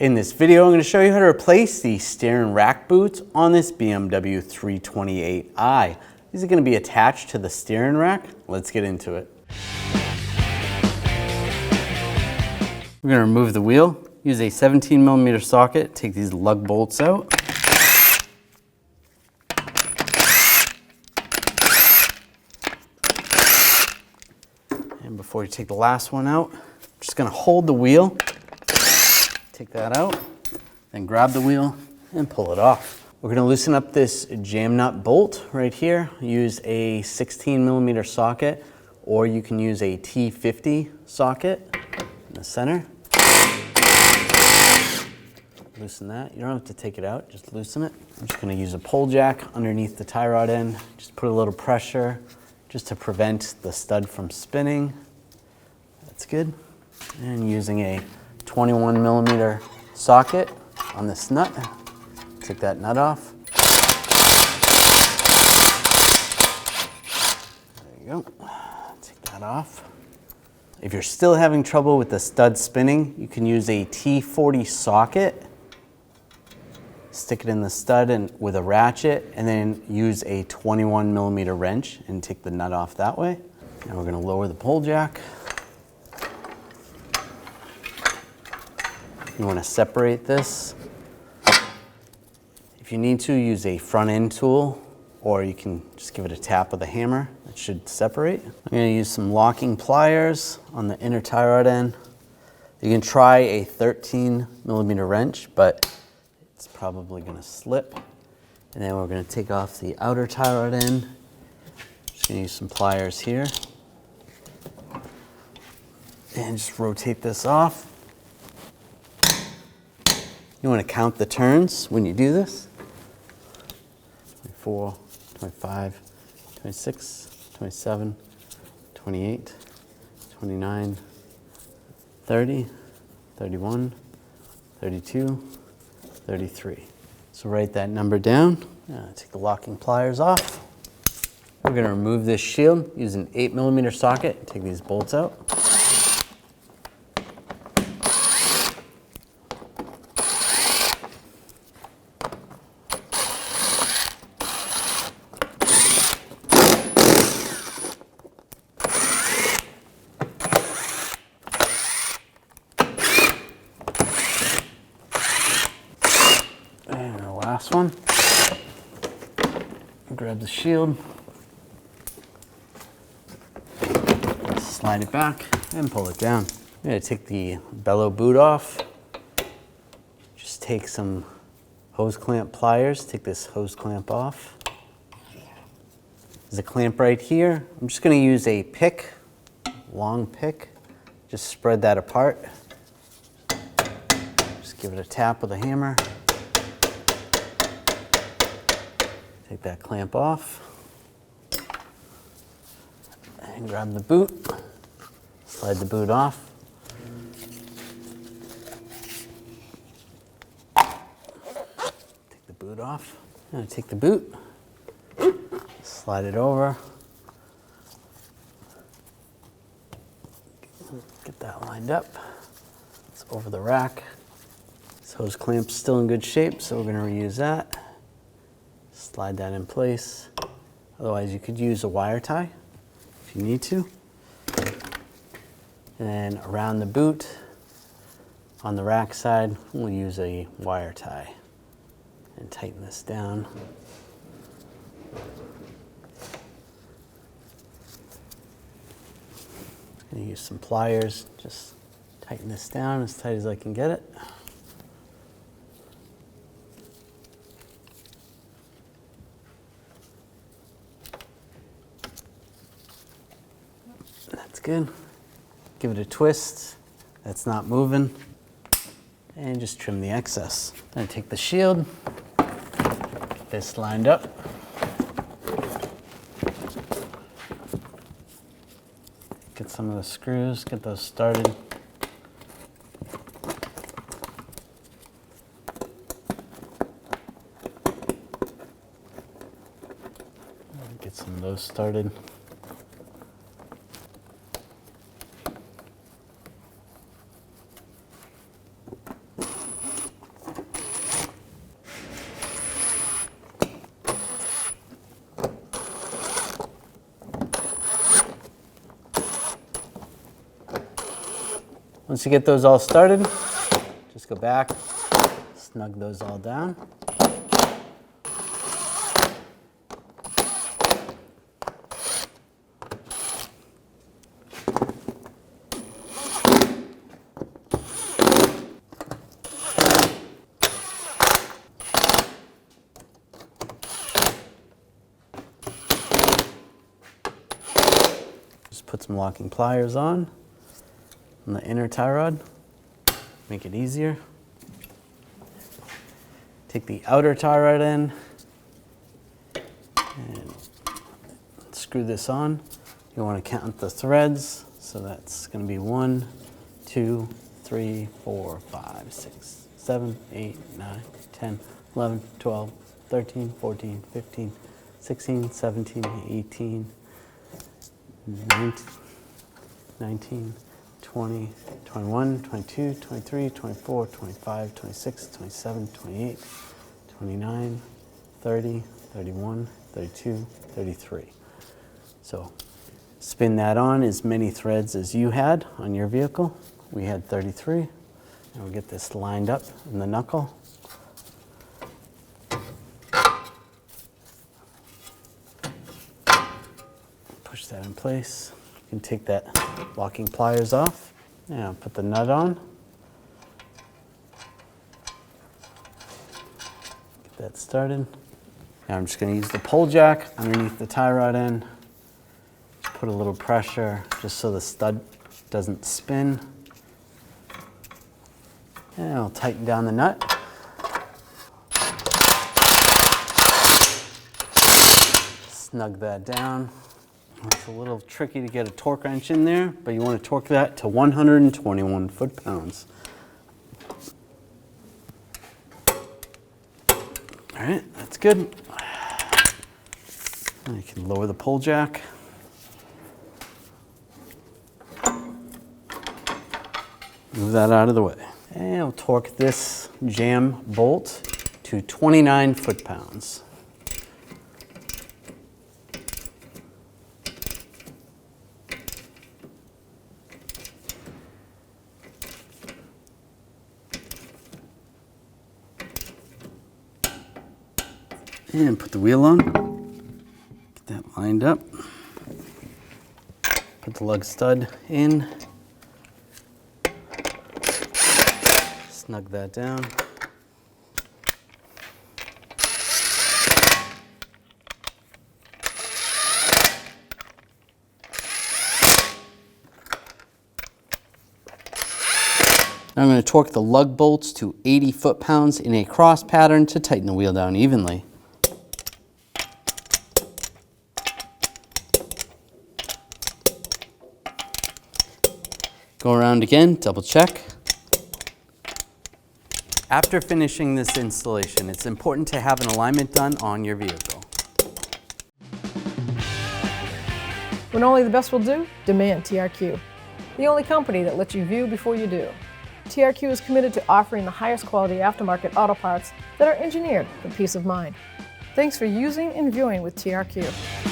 In this video, I'm going to show you how to replace the steering rack boots on this BMW 328i. These are going to be attached to the steering rack. Let's get into it. We're going to remove the wheel, use a 17mm socket, take these lug bolts out. And before you take the last one out, I'm just going to hold the wheel. Take that out, then grab the wheel and pull it off. We're going to loosen up this jam nut bolt right here. Use a 16mm socket, or you can use a T50 socket in the center. Loosen that. You don't have to take it out, just loosen it. I'm just going to use a pull jack underneath the tie rod end. Just put a little pressure just to prevent the stud from spinning. That's good. And using a 21mm socket on this nut. Take that nut off. There you go. Take that off. If you're still having trouble with the stud spinning, you can use a T40 socket. Stick it in the stud and with a ratchet, and then use a 21mm wrench and take the nut off that way. Now we're going to lower the pull jack. You want to separate this. If you need to, use a front end tool, or you can just give it a tap with a hammer. It should separate. I'm going to use some locking pliers on the inner tie rod end. You can try a 13mm wrench, but it's probably going to slip. And then we're going to take off the outer tie rod end. Just going to use some pliers here. And just rotate this off. You want to count the turns when you do this. 24, 25, 26, 27, 28, 29, 30, 31, 32, 33. So write that number down. Take the locking pliers off. We're going to remove this shield. Use an 8mm socket. Take these bolts out. Last one. Grab the shield, slide it back, and pull it down. I'm going to take the bellow boot off. Just take some hose clamp pliers, take this hose clamp off. There's a clamp right here. I'm just going to use a pick, long pick. Just spread that apart. Just give it a tap with a hammer. Take that clamp off and grab the boot, slide the boot off. Take the boot off. Now take the boot, slide it over. Get that lined up. It's over the rack. This hose clamp's still in good shape, so we're going to reuse that. Slide that in place. Otherwise, you could use a wire tie if you need to. And then around the boot, on the rack side, we'll use a wire tie and tighten this down. I'm going to use some pliers, just tighten this down as tight as I can get it. That's good. Give it a twist. That's not moving. And just trim the excess. Then take the shield, get this lined up. Get some of the screws, get those started. Get some of those started. Once you get those all started, just go back, snug those all down. Just put some locking pliers on the inner tie rod, make it easier. Take the outer tie rod in and screw this on. You want to count the threads, so that's going to be 1, 2, 3, 4, 5, 6, 7, 8, 9, 10, 11, 12, 13, 14, 15, 16, 17, 18, 19, 20, 21, 22, 23, 24, 25, 26, 27, 28, 29, 30, 31, 32, 33. So spin that on as many threads as you had on your vehicle. We had 33. And we'll get this lined up in the knuckle. Push that in place. You can take that locking pliers off. Now put the nut on. Get that started. Now I'm just going to use the pull jack underneath the tie rod end. Put a little pressure just so the stud doesn't spin. And I'll tighten down the nut. Snug that down. It's a little tricky to get a torque wrench in there, but you want to torque that to 121 foot-pounds. All right, that's good. Now you can lower the pull jack. Move that out of the way. And we'll torque this jam bolt to 29 foot-pounds. And put the wheel on, get that lined up. Put the lug stud in, snug that down. Now I'm going to torque the lug bolts to 80 foot-pounds in a cross pattern to tighten the wheel down evenly. Go around again, double check. After finishing this installation, it's important to have an alignment done on your vehicle. When only the best will do, demand TRQ. The only company that lets you view before you do. TRQ is committed to offering the highest quality aftermarket auto parts that are engineered for peace of mind. Thanks for using and viewing with TRQ.